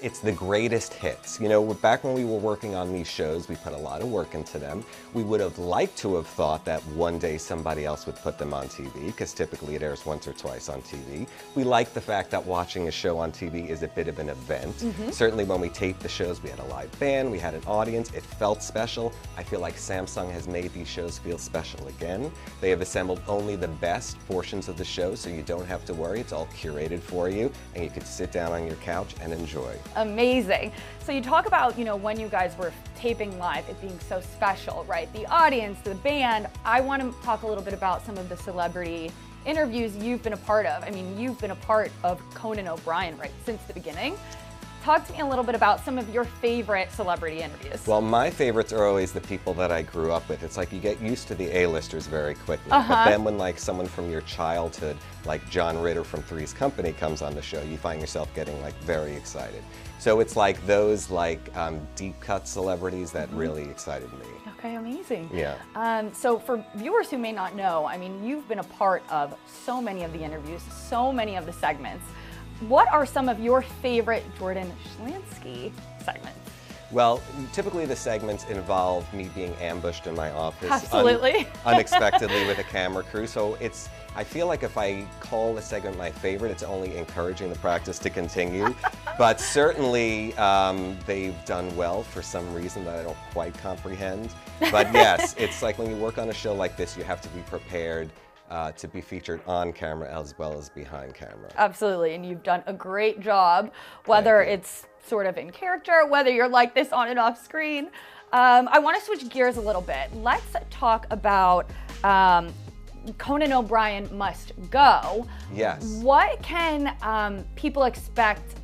it's the greatest hits. You know, back when we were working on these shows, we put a lot of work into them. We would have liked to have thought that one day somebody else would put them on TV, because typically it airs once or twice on TV. We like the fact that watching a show on TV is a bit of an event. Certainly when we taped the shows, we had a live band, we had an audience, it felt special. I feel like Samsung has made these shows feel special again. They have assembled only the best portions of the show, so you don't have to worry. It's all curated for you, and you can sit down on your couch and enjoy. Amazing. So you talk about, you know, when you guys were taping live, it being so special, right? The audience, the band. I want to talk a little bit about some of the celebrity interviews you've been a part of. I mean, you've been a part of Conan O'Brien, right, since the beginning. Talk to me a little bit about some of your favorite celebrity interviews. Well, my favorites are always the people that I grew up with. It's like you get used to the A-listers very quickly. But then when like someone from your childhood, like John Ritter from Three's Company comes on the show, you find yourself getting like very excited. So it's like those like deep cut celebrities that really excited me. Okay, amazing. Yeah. So for viewers who may not know, I mean, you've been a part of so many of the interviews, so many of the segments. What are some of your favorite Jordan Schlansky segments? Well, typically the segments involve me being ambushed in my office Absolutely. Unexpectedly with a camera crew. So I feel like if I call the segment my favorite, it's only encouraging the practice to continue. But certainly they've done well for some reason that I don't quite comprehend. But yes, it's like when you work on a show like this, you have to be prepared to be featured on camera as well as behind camera. Absolutely, and you've done a great job, whether it's sort of in character, whether you're like this on and off screen. I want to switch gears a little bit. Let's talk about Conan O'Brien Must Go. Yes. What can people expect,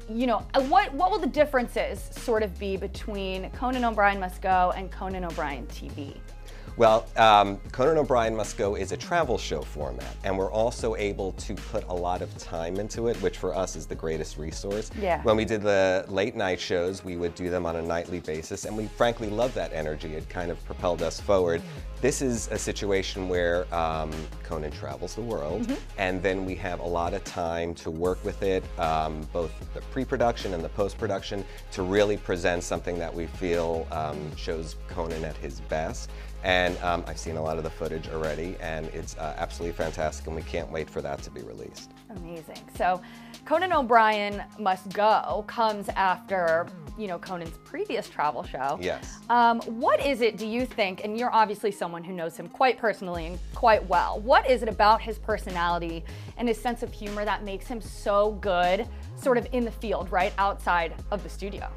you know, what will the differences sort of be between Conan O'Brien Must Go and Conan O'Brien TV? Well, Conan O'Brien Must Go is a travel show format, and we're also able to put a lot of time into it, which for us is the greatest resource. Yeah. When we did the late night shows, we would do them on a nightly basis, and we frankly love that energy. It kind of propelled us forward. This is a situation where Conan travels the world, and then we have a lot of time to work with it, both the pre-production and the post-production, to really present something that we feel shows Conan at his best. And I've seen a lot of the footage already, and it's absolutely fantastic, and we can't wait for that to be released. Amazing. So Conan O'Brien Must Go comes after, you know, Conan's previous travel show. Yes. What is it, do you think, and you're obviously someone who knows him quite personally and quite well, what is it about his personality and his sense of humor that makes him so good sort of in the field, right, outside of the studio?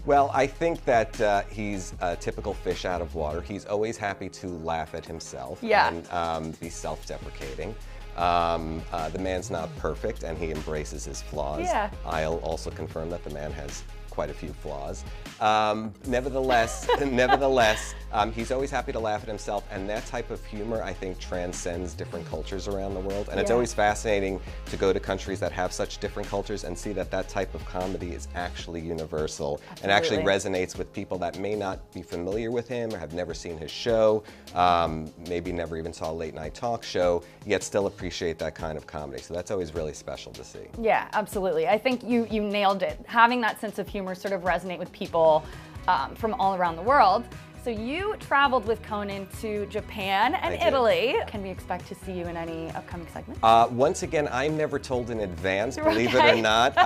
Well, I think that he's a typical fish out of water. He's always happy to laugh at himself and be self-deprecating. The man's not perfect, and he embraces his flaws. Yeah. I'll also confirm that the man has quite a few flaws. Nevertheless, he's always happy to laugh at himself, and that type of humor, I think, transcends different cultures around the world. And it's always fascinating to go to countries that have such different cultures and see that that type of comedy is actually universal and actually resonates with people that may not be familiar with him or have never seen his show, maybe never even saw a late night talk show, yet still appreciate that kind of comedy. So that's always really special to see. Yeah, absolutely. I think you nailed it. Having that sense of humor sort of resonate with people from all around the world. So you traveled with Conan to Japan and Italy. Can we expect to see you in any upcoming segments? Once again, I'm never told in advance, believe it or not.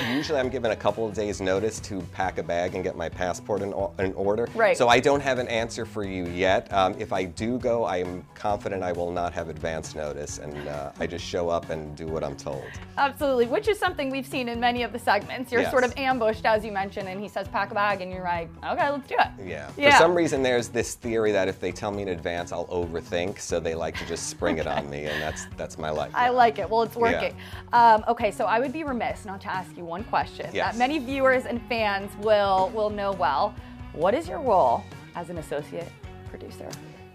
Usually I'm given a couple of days notice to pack a bag and get my passport in order. Right. So I don't have an answer for you yet. If I do go, I'm confident I will not have advance notice, and I just show up and do what I'm told. Absolutely, which is something we've seen in many of the segments. You're sort of ambushed, as you mentioned, and he says pack a bag, and you're like, okay, let's do it. Yeah. For some reason, there's this theory that if they tell me in advance, I'll overthink, so they like to just spring it on me, and that's my life. I like it. Well, it's working. Okay, so I would be remiss not to ask you one question that many viewers and fans will know well. What is your role as an associate producer?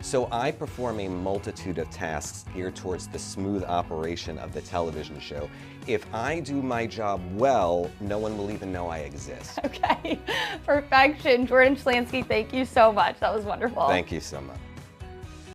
So I perform a multitude of tasks geared towards the smooth operation of the television show. If I do my job well, no one will even know I exist. Okay, perfection. Jordan Schlansky, thank you so much. That was wonderful. Thank you so much.